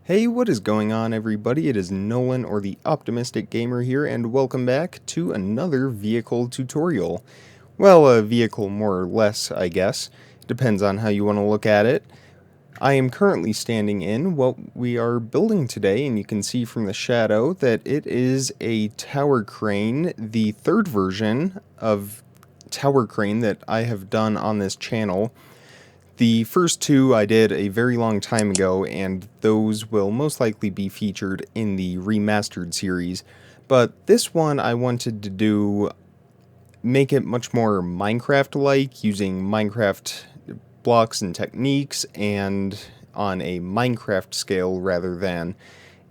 Hey, what is going on, everybody? It is Nolan, or the Optimistic Gamer here, and welcome back to another vehicle tutorial. Well, a vehicle more or less, I guess. Depends on how you want to look at it. I am currently standing in what we are building today, and you can see from the shadow that it is a tower crane, the third version of tower crane that I have done on this channel. The first two I did a very long time ago, and those will most likely be featured in the remastered series. But this one I wanted to make it much more Minecraft-like, using Minecraft blocks and techniques, and on a Minecraft scale rather than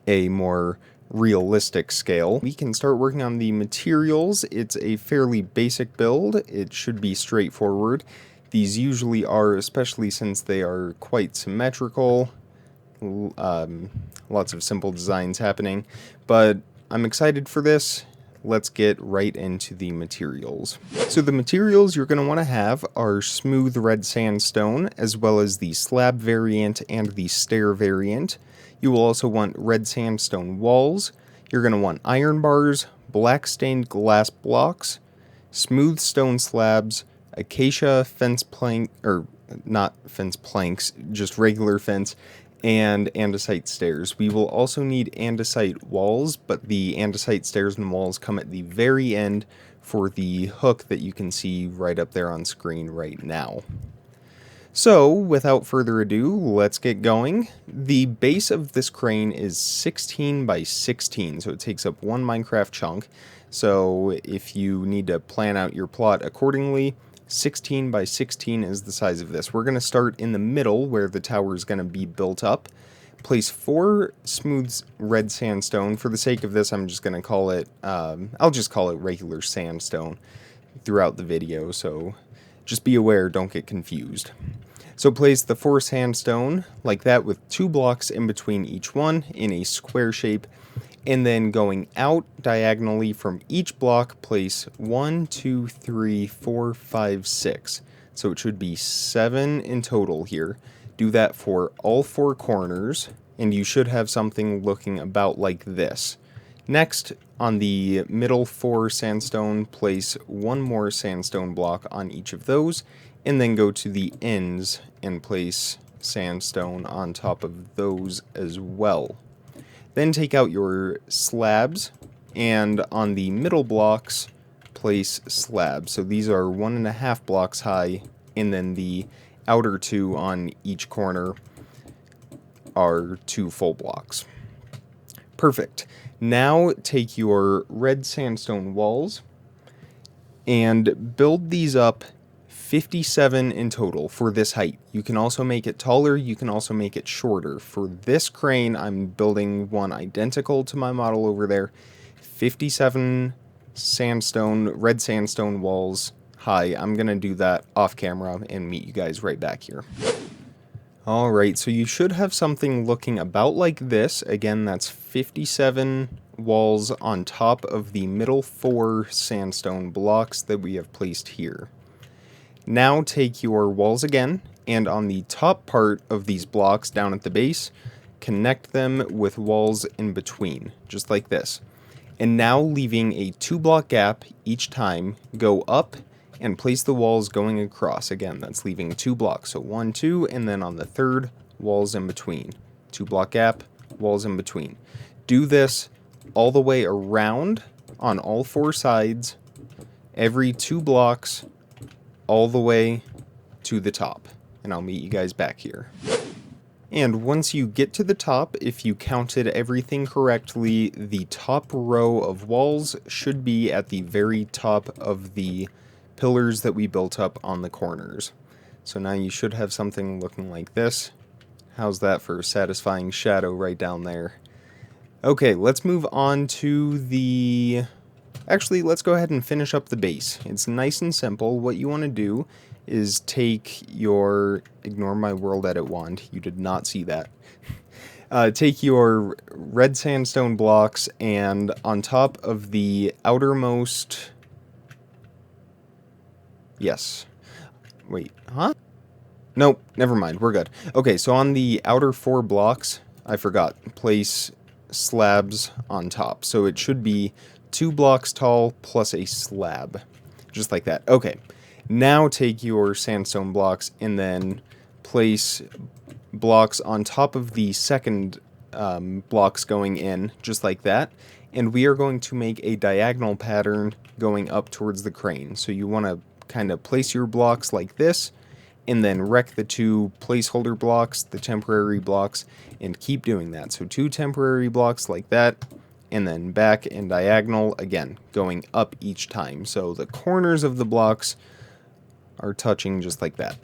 a more realistic scale. We can start working on the materials. It's a fairly basic build. It should be straightforward. These usually are, especially since they are quite symmetrical. Lots of simple designs happening, but I'm excited for this. Let's get right into the materials. So the materials you're going to want to have are smooth red sandstone, as well as the slab variant and the stair variant. You will also want red sandstone walls. You're going to want iron bars, black stained glass blocks, smooth stone slabs, acacia fence plank, or not fence planks, just regular fence, and andesite stairs. We will also need andesite walls, but the andesite stairs and walls come at the very end for the hook that you can see right up there on screen right now. So, without further ado, let's get going. The base of this crane is 16 by 16, so it takes up one Minecraft chunk. So, if you need to plan out your plot accordingly, 16 by 16 is the size of this. We're going to start in the middle where the tower is going to be built up. Place 4 smooth red sandstone. For the sake of this, I'm just going to call it, I'll just call it regular sandstone throughout the video, so just be aware, don't get confused. So place the 4 sandstone like that with 2 blocks in between each one in a square shape, and then going out diagonally from each block, place 1, 2, 3, 4, 5, 6. So it should be 7 in total here. Do that for all 4 corners, and you should have something looking about like this. Next, on the middle 4 sandstone, place 1 more sandstone block on each of those, and then go to the ends and place sandstone on top of those as well. Then take out your slabs, and on the middle blocks, place slabs. So these are 1.5 blocks high, and then the outer 2 on each corner are 2 full blocks. Perfect. Now take your red sandstone walls and build these up 57 in total for this height. You can also make it taller, you can also make it shorter. For this crane, I'm building one identical to my model over there. 57 sandstone, red sandstone walls high. I'm going to do that off camera and meet you guys right back here. Alright, so you should have something looking about like this. Again, that's 57 walls on top of the middle 4 sandstone blocks that we have placed here. Now take your walls again, and on the top part of these blocks down at the base, connect them with walls in between, just like this. And now, leaving a 2-block gap each time, go up and place the walls going across. Again, that's leaving 2 blocks, so 1, 2, and then on the third, walls in between. 2-block gap, walls in between. Do this all the way around on all 4 sides, every 2 blocks, all the way to the top, and I'll meet you guys back here. And once you get to the top, if you counted everything correctly, the top row of walls should be at the very top of the pillars that we built up on the corners. So now you should have something looking like this. How's that for a satisfying shadow right down there? Okay, let's move on to the... Actually, let's go ahead and finish up the base. It's nice and simple. What you want to do is take your... Ignore my world edit wand. You did not see that. Take your red sandstone blocks, and on top of the outermost... Yes. Wait, huh? Nope, never mind. We're good. Okay, so on the outer 4 blocks, I forgot, place slabs on top. So it should be 2 blocks tall plus a slab, just like that. Okay, now take your sandstone blocks and then place blocks on top of the second blocks going in, just like that. And we are going to make a diagonal pattern going up towards the crane. So you want to kind of place your blocks like this, and then wreck the 2 placeholder blocks, the temporary blocks, and keep doing that. So 2 temporary blocks like that, and then back and diagonal, again, going up each time. So the corners of the blocks are touching just like that.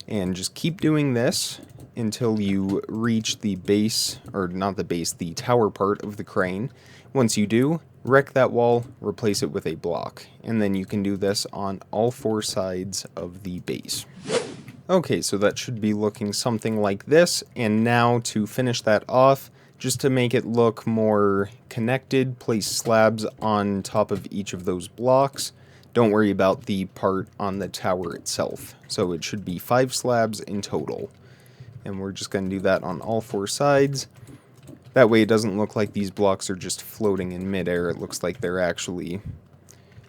And just keep doing this until you reach the base, or not the base, the tower part of the crane. Once you do, wreck that wall, replace it with a block. And then you can do this on all 4 sides of the base. Okay, so that should be looking something like this, and now to finish that off, just to make it look more connected, place slabs on top of each of those blocks. Don't worry about the part on the tower itself. So it should be 5 slabs in total. And we're just going to do that on all 4 sides. That way it doesn't look like these blocks are just floating in midair. It looks like they're actually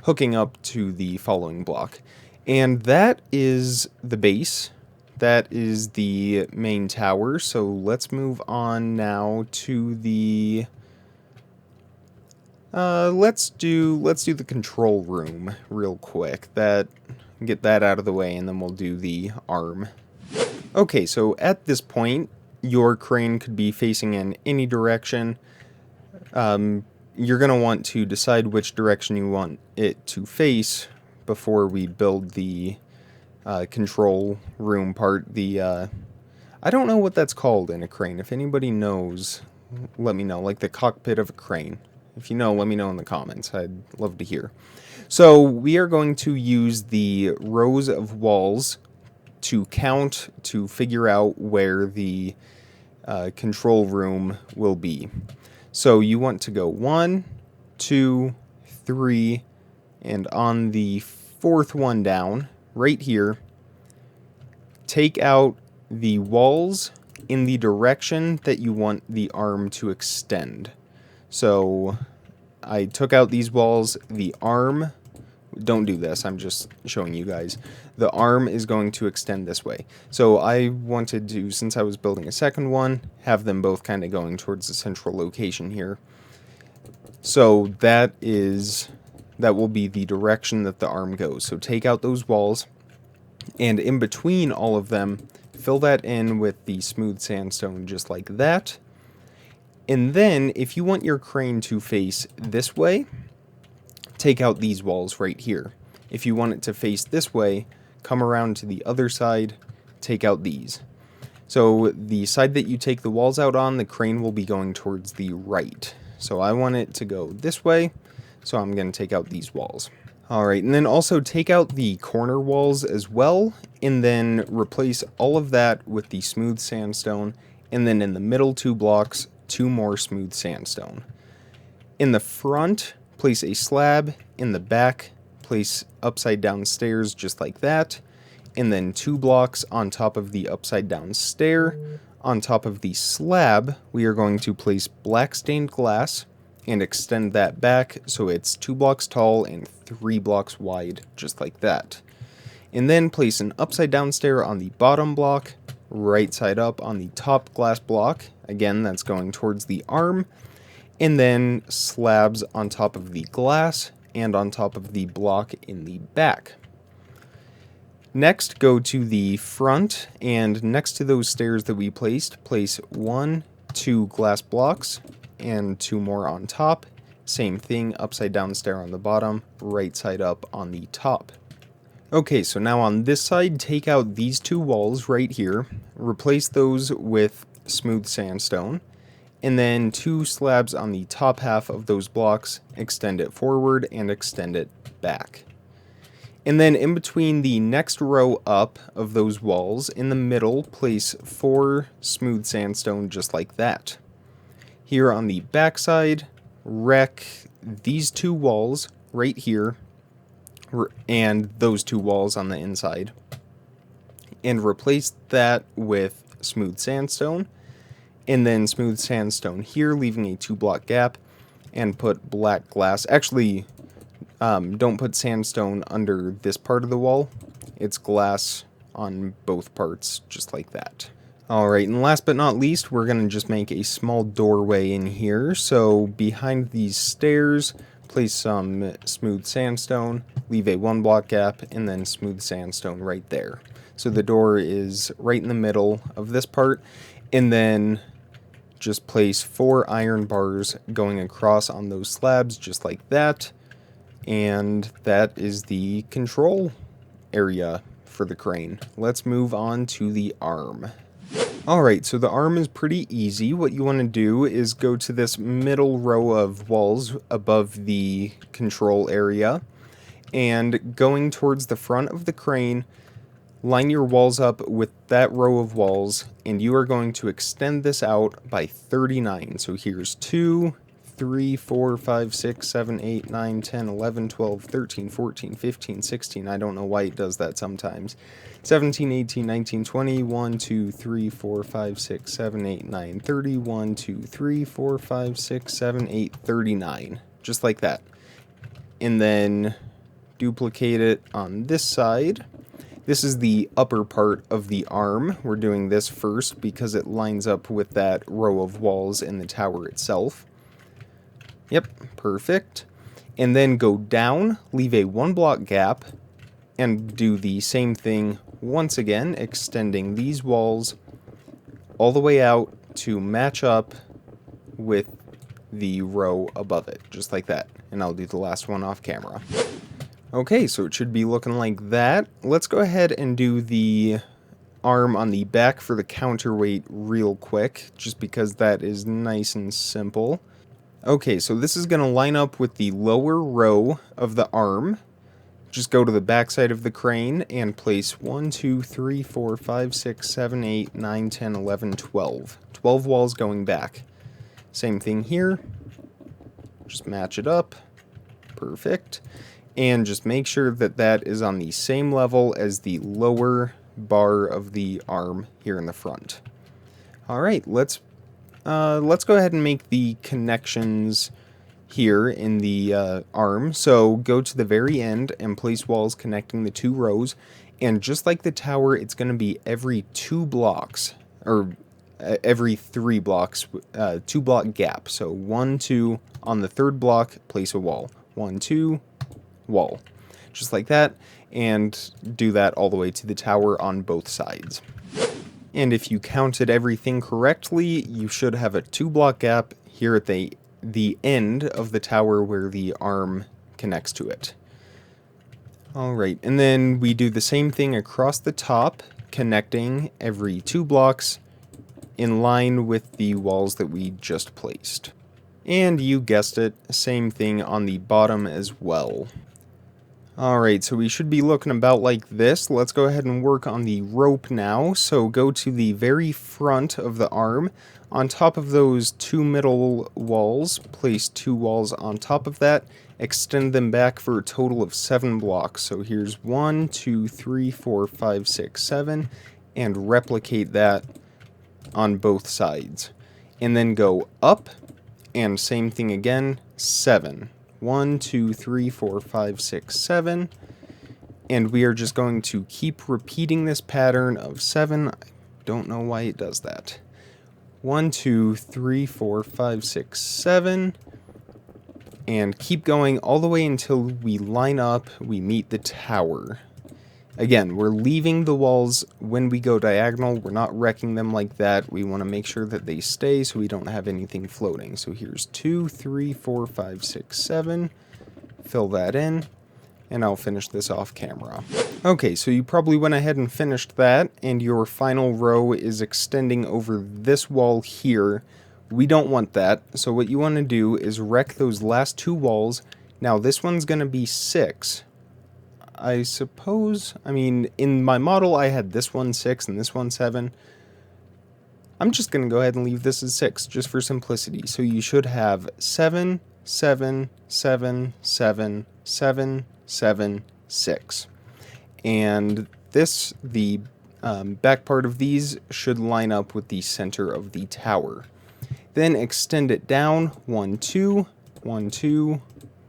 hooking up to the following block. And that is the base. That is the main tower. So let's move on now to the let's do the control room real quick. Get that out of the way, and then we'll do the arm. Okay, so at this point, your crane could be facing in any direction. You're going to want to decide which direction you want it to face before we build the control room part. I don't know what that's called in a crane. If anybody knows, let me know. Like the cockpit of a crane. If you know, let me know in the comments. I'd love to hear. So we are going to use the rows of walls to count to figure out where the control room will be. So you want to go 1, 2, 3, and on the 4th one down, right here, take out the walls in the direction that you want the arm to extend. So I took out these walls. The arm, don't do this, I'm just showing you guys. The arm is going to extend this way. So I wanted to, since I was building a second one, have them both kind of going towards the central location here. So that will be the direction that the arm goes. So take out those walls, and in between all of them, fill that in with the smooth sandstone just like that. And then, if you want your crane to face this way, take out these walls right here. If you want it to face this way, come around to the other side, take out these. So the side that you take the walls out on, the crane will be going towards the right. So I want it to go this way, so I'm going to take out these walls. Alright, and then also take out the corner walls as well, and then replace all of that with the smooth sandstone, and then in the middle 2 blocks, 2 more smooth sandstone. In the front, place a slab. In the back, place upside down stairs just like that. And then 2 blocks on top of the upside down stair. On top of the slab, we are going to place black stained glass and extend that back so it's 2 blocks tall and 3 blocks wide, just like that. And then place an upside down stair on the bottom block, right side up on the top glass block. Again, that's going towards the arm. And then slabs on top of the glass and on top of the block in the back. Next, go to the front, and next to those stairs that we placed, place 1, 2 glass blocks and 2 more on top. Same thing, upside down stair on the bottom, right side up on the top. Okay, so now on this side, take out these 2 walls right here, replace those with smooth sandstone, and then 2 slabs on the top half of those blocks, extend it forward and extend it back. And then in between the next row up of those walls, in the middle, place 4 smooth sandstone just like that. Here on the back side, wreck these 2 walls right here, and those 2 walls on the inside, and replace that with smooth sandstone. and then smooth sandstone here, leaving a 2-block gap, and put black glass. Actually, don't put sandstone under this part of the wall. It's glass on both parts, just like that. Alright, and last but not least, we're going to just make a small doorway in here. So behind these stairs, place some smooth sandstone, leave a 1-block gap, and then smooth sandstone right there. So the door is right in the middle of this part, and then just place 4 iron bars going across on those slabs, just like that. And that is the control area for the crane. Let's move on to the arm. Alright, so the arm is pretty easy. What you want to do is go to this middle row of walls above the control area, and going towards the front of the crane, line your walls up with that row of walls, and you are going to extend this out by 39. So here's 2, 3, 4, 5, 6, 7, 8, 9, 10, 11, 12, 13, 14, 15, 16. I don't know why it does that sometimes. 17, 18, 19, 20, 1, 2, 3, 4, 5, 6, 7, 8, 9, 30, 1, 2, 3, 4, 5, 6, 7, 8, 39. Just like that. And then duplicate it on this side. This is the upper part of the arm. We're doing this first because it lines up with that row of walls in the tower itself. Yep, perfect. And then go down, leave a 1-block gap, and do the same thing once again, extending these walls all the way out to match up with the row above it, just like that. And I'll do the last one off camera. Okay, so it should be looking like that. Let's go ahead and do the arm on the back for the counterweight real quick, just because that is nice and simple. Okay, so this is going to line up with the lower row of the arm. Just go to the back side of the crane and place 1, 2, 3, 4, 5, 6, 7, 8, 9, 10, 11, 12. 12 walls going back. Same thing here. Just match it up. Perfect. And just make sure that that is on the same level as the lower bar of the arm here in the front. Alright, let's go ahead and make the connections here in the arm. So go to the very end and place walls connecting the 2 rows, and just like the tower, it's going to be every 2 blocks, or every 3 blocks, 2-block gap. So 1, 2, on the 3rd block, place a wall. 1, 2, wall. Just like that, and do that all the way to the tower on both sides. And if you counted everything correctly, you should have a 2-block gap here at the end of the tower where the arm connects to it. Alright, and then we do the same thing across the top, connecting every 2 blocks in line with the walls that we just placed. And you guessed it, same thing on the bottom as well. Alright, so we should be looking about like this. Let's go ahead and work on the rope now. So go to the very front of the arm. On top of those 2 middle walls, place 2 walls on top of that. Extend them back for a total of 7 blocks. So here's 1, 2, 3, 4, 5, 6, 7. And replicate that on both sides. And then go up, and same thing again, 7. 1, 2, 3, 4, 5, 6, 7. And we are just going to keep repeating this pattern of 7. I don't know why it does that. 1, 2, 3, 4, 5, 6, 7. And keep going all the way until we line up, we meet the tower. Again, we're leaving the walls when we go diagonal. We're not wrecking them like that. We want to make sure that they stay so we don't have anything floating. So here's 2, 3, 4, 5, 6, 7. Fill that in, and I'll finish this off camera. Okay, so you probably went ahead and finished that, and your final row is extending over this wall here. We don't want that, so what you want to do is wreck those last 2 walls. Now this one's going to be 6. I suppose, I mean, in my model I had this one 6 and this one 7. I'm just going to go ahead and leave this as 6, just for simplicity. So you should have 7, 7, 7, 7, 7, 7, 6. And this, the back part of these should line up with the center of the tower. Then extend it down 1, 2, 1, 2,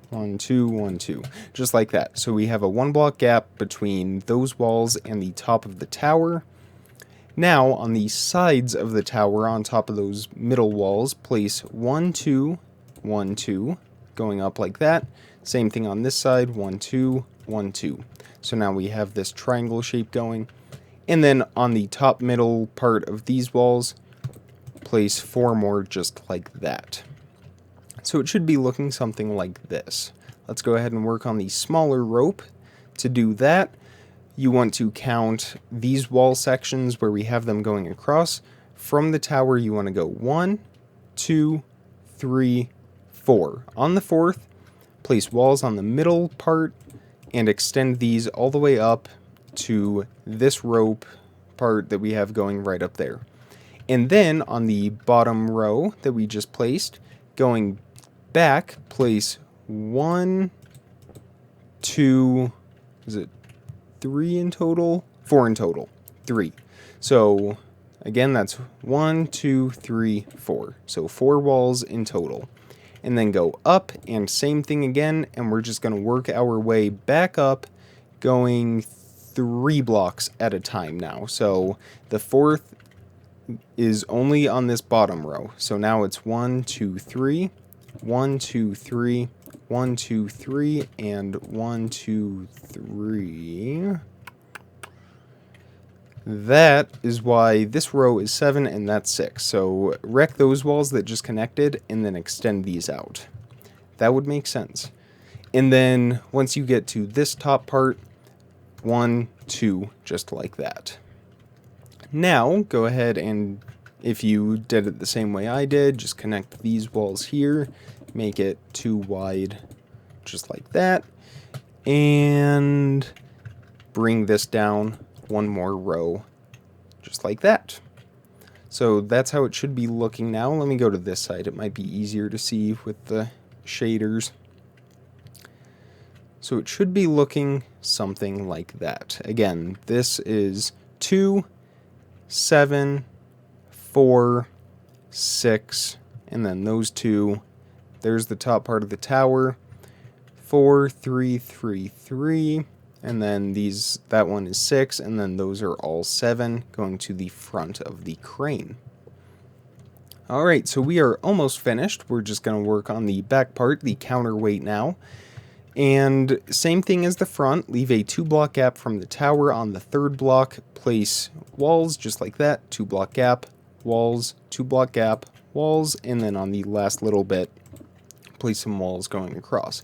1, 2, 1, 2, just like that. So we have a 1 block gap between those walls and the top of the tower. Now on the sides of the tower, on top of those middle walls, place 1, 2, 1, 2, going up like that. Same thing on this side, 1, 2, 1, 2. So now we have this triangle shape going. And then on the top middle part of these walls, place 4 more just like that. So it should be looking something like this. Let's go ahead and work on the smaller rope. To do that, you want to count these wall sections where we have them going across. From the tower, you want to go 1, 2, 3, 4. On the fourth, place walls on the middle part and extend these all the way up to this rope part that we have going right up there. And then on the bottom row that we just placed, going back, place 1, 2, is it 3 in total? 4 in total. 3. So again, that's 1, 2, 3, 4. So 4 walls in total. And then go up, and same thing again, and we're just going to work our way back up, going 3 blocks at a time now. So the fourth is only on this bottom row. So now it's 1, 2, 3, 1, 2, 3, 1, 2, 3, and 1, 2, 3. That is why this row is 7 and that's 6. So wreck those walls that just connected and then extend these out. That would make sense. And then once you get to this top part, 1, 2, just like that. Now go ahead and, if you did it the same way I did, just connect these walls here, make it 2 wide, just like that, and bring this down 1 more row, just like that. So that's how it should be looking now. Let me go to this side. It might be easier to see with the shaders. So it should be looking something like that. Again, this is 2, 7, 4, 6, and then those 2. There's the top part of the tower. 4, 3, 3, 3. And then that one is 6, and then those are all 7 going to the front of the crane. Alright, so we are almost finished. We're just going to work on the back part, the counterweight now. And same thing as the front, leave a 2 block gap from the tower. On the third block, place walls just like that, 2 block gap, walls, 2 block gap, walls, and then on the last little bit, place some walls going across.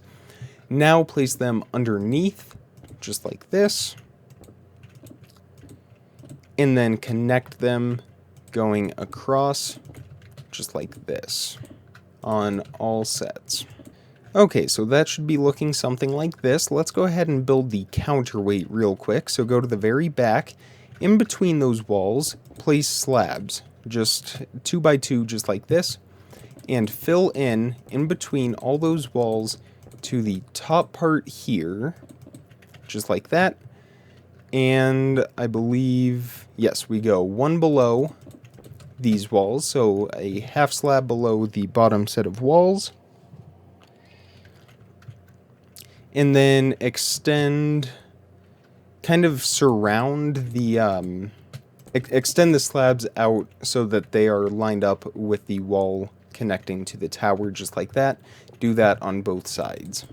Now place them underneath, just like this, and then connect them going across just like this on all sets. Okay, so that should be looking something like this. Let's go ahead and build the counterweight real quick. So go to the very back, in between those walls, place slabs, just 2 by 2, just like this, and fill in between all those walls to the top part here, just like that. And I believe, yes, we go 1 below these walls, so a half slab below the bottom set of walls. And then extend, kind of surround the, extend the slabs out so that they are lined up with the wall connecting to the tower, just like that. Do that on both sides.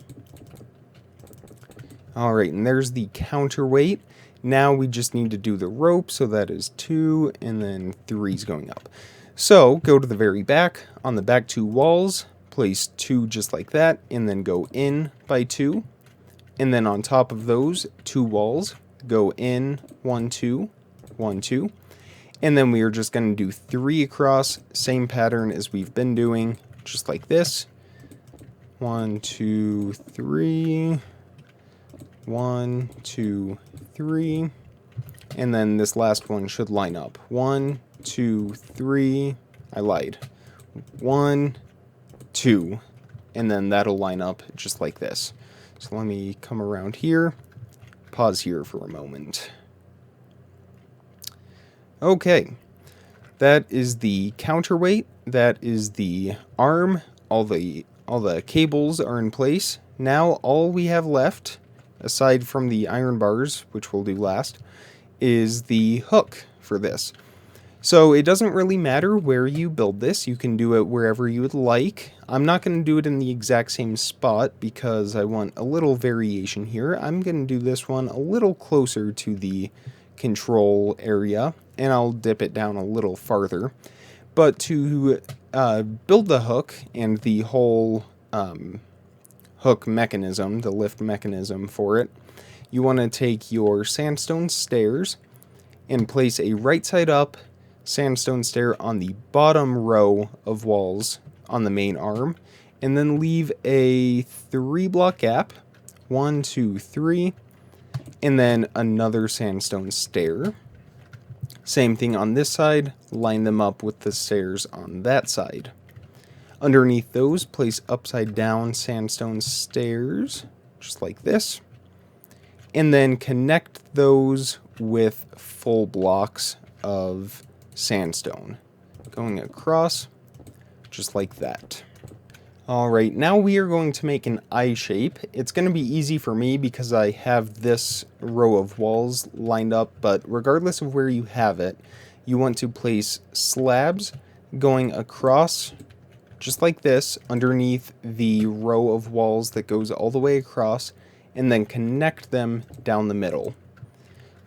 Alright, and there's the counterweight. Now we just need to do the rope, so that is 2, and then 3's going up. So, go to the very back. On the back 2 walls, place 2 just like that, and then go in by 2. And then on top of those 2 walls, go in 1, 2, 1, 2. And then we are just going to do 3 across, same pattern as we've been doing, just like this. 1, 2, 3... 1, 2, 3, and then this last one should line up. 1, 2, 3, I lied. 1, 2, and then that'll line up just like this. So let me come around here, pause here for a moment. Okay, that is the counterweight, that is the arm, all the cables are in place. Now all we have left, aside from the iron bars, which we'll do last, is the hook for this. So it doesn't really matter where you build this, you can do it wherever you would like. I'm not going to do it in the exact same spot because I want a little variation here. I'm going to do this one a little closer to the control area, and I'll dip it down a little farther. But to build the hook and the whole hook mechanism, the lift mechanism for it, you want to take your sandstone stairs and place a right side up sandstone stair on the bottom row of walls on the main arm, and then leave a 3-block gap, 1, 2, 3, and then another sandstone stair. Same thing on this side, line them up with the stairs on that side. Underneath those, place upside down sandstone stairs, just like this, and then connect those with full blocks of sandstone, going across, just like that. Alright, now we are going to make an I shape. It's going to be easy for me because I have this row of walls lined up, but regardless of where you have it, you want to place slabs going across, just like this, underneath the row of walls that goes all the way across, and then connect them down the middle.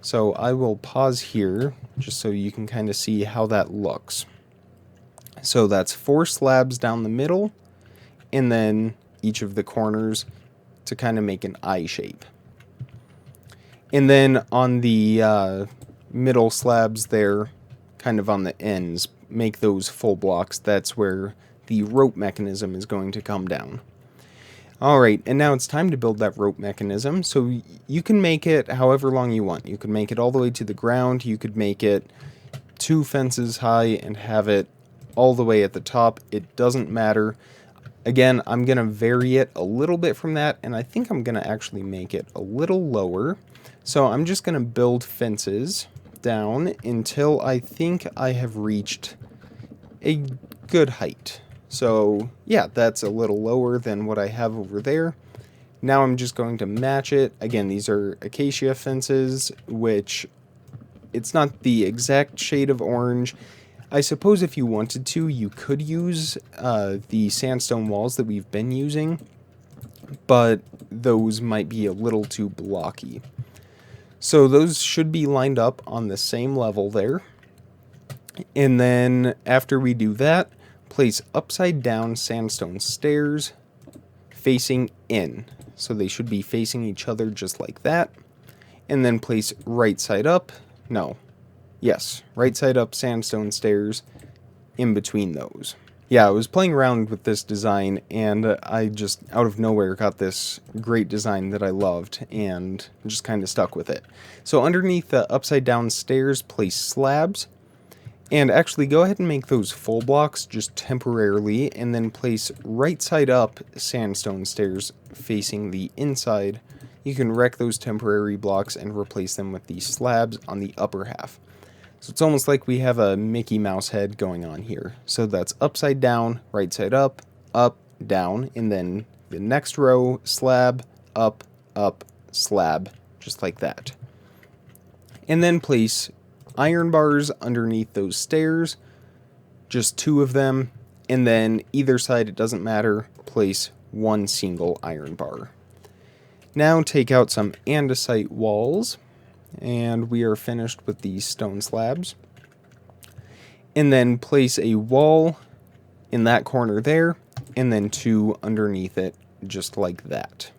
So I will pause here just so you can kind of see how that looks. So that's 4 slabs down the middle, and then each of the corners to kind of make an I shape. And then on the middle slabs there, kind of on the ends, make those full blocks. That's where the rope mechanism is going to come down. Alright, and now it's time to build that rope mechanism. So you can make it however long you want. You could make it all the way to the ground. You could make it 2 fences high and have it all the way at the top. It doesn't matter. Again, I'm going to vary it a little bit from that, and I think I'm going to actually make it a little lower. So I'm just going to build fences down until I think I have reached a good height. So yeah, that's a little lower than what I have over there. Now I'm just going to match it. Again, these are acacia fences, which it's not the exact shade of orange. I suppose if you wanted to, you could use the sandstone walls that we've been using, but those might be a little too blocky. So those should be lined up on the same level there. And then after we do that, place upside down sandstone stairs facing in. So they should be facing each other just like that. And then place right side up, right side up sandstone stairs in between those. Yeah, I was playing around with this design, and I just out of nowhere got this great design that I loved, and just kind of stuck with it. So underneath the upside down stairs, place slabs. And actually go ahead and make those full blocks just temporarily, and then place right side up sandstone stairs facing the inside. You can wreck those temporary blocks and replace them with these slabs on the upper half. So it's almost like we have a Mickey Mouse head going on here. So that's upside down, right side up, down, and then the next row, slab, up, slab, just like that. And then place iron bars underneath those stairs, just 2 of them, and then either side, it doesn't matter, place 1 single iron bar. Now take out some andesite walls, and we are finished with these stone slabs. And then place a wall in that corner there, and then 2 underneath it, just like that.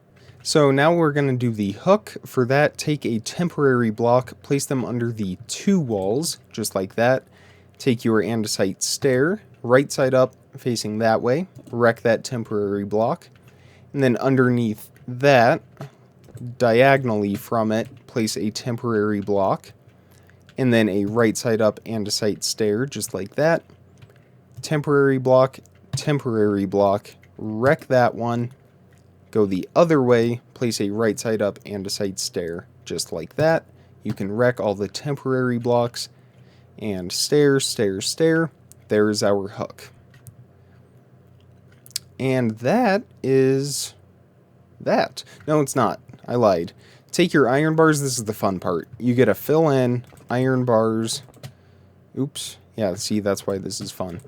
So now we're going to do the hook. For that, take a temporary block, place them under the 2 walls, just like that. Take your andesite stair, right side up, facing that way, wreck that temporary block, and then underneath that, diagonally from it, place a temporary block, and then a right side up andesite stair, just like that. Temporary block, wreck that one, go the other way, place a right side up andesite stair, just like that. You can wreck all the temporary blocks, And stair, stair, stair. There's our hook. And that is that. No, it's not. I lied. Take your iron bars. This is the fun part. You get to fill in iron bars. Oops. Yeah, see, that's why this is fun.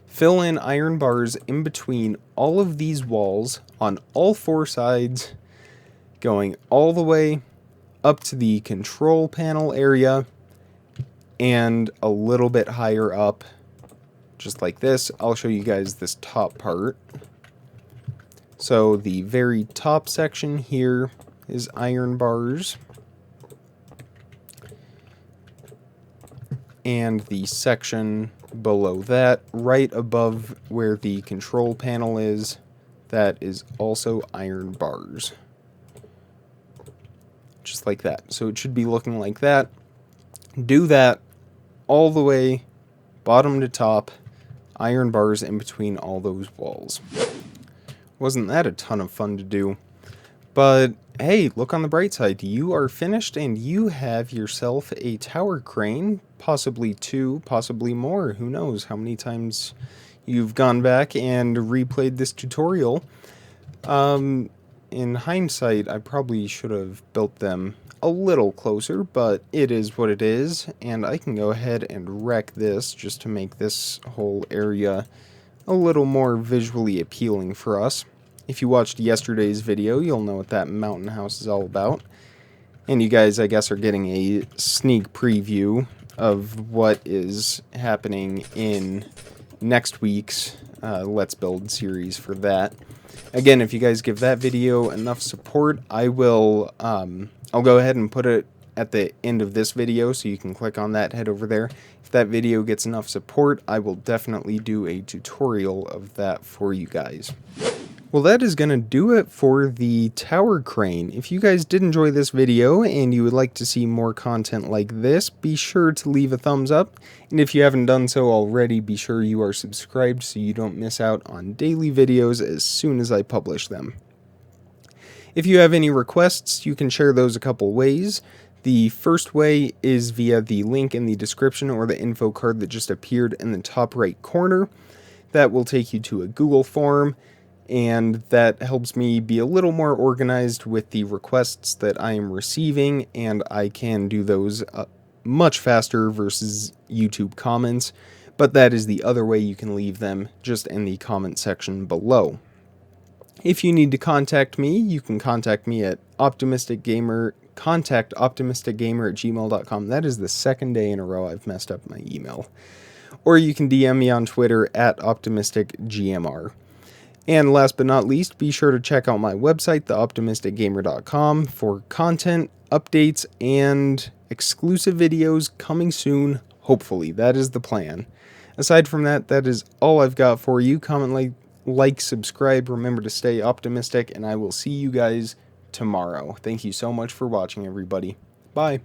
Fill in iron bars in between all of these walls on all four sides, going all the way up to the control panel area and a little bit higher up, just like this. I'll show you guys this top part. So the very top section here is iron bars. And the section below that, right above where the control panel is, that is also iron bars. Just like that. So it should be looking like that. Do that all the way, bottom to top, iron bars in between all those walls. Wasn't that a ton of fun to do? But hey, look on the bright side. You are finished and you have yourself a tower crane, possibly two, possibly more. Who knows how many times you've gone back and replayed this tutorial. In hindsight, I probably should have built them a little closer, but it is what it is, and I can go ahead and wreck this just to make this whole area a little more visually appealing for us. If you watched yesterday's video, you'll know what that mountain house is all about. And you guys, I guess, are getting a sneak preview of what is happening in next week's Let's Build series for that. Again, if you guys give that video enough support, I will, I'll go ahead and put it at the end of this video, so you can click on that, head over there. If that video gets enough support, I will definitely do a tutorial of that for you guys. Well, that is going to do it for the tower crane. If you guys did enjoy this video and you would like to see more content like this, be sure to leave a thumbs up. And if you haven't done so already, be sure you are subscribed so you don't miss out on daily videos as soon as I publish them. If you have any requests, you can share those a couple ways. The first way is via the link in the description or the info card that just appeared in the top right corner. That will take you to a Google form, and that helps me be a little more organized with the requests that I am receiving, and I can do those much faster versus YouTube comments, but that is the other way you can leave them, just in the comment section below. If you need to contact me, you can contact me at contactoptimisticgamer@gmail.com. That is the second day in a row I've messed up my email. Or you can DM me on Twitter at optimisticgmr. And last but not least, be sure to check out my website, theoptimisticgamer.com, for content, updates, and exclusive videos coming soon, hopefully. That is the plan. Aside from that, that is all I've got for you. Comment, like, subscribe, remember to stay optimistic, and I will see you guys tomorrow. Thank you so much for watching, everybody. Bye.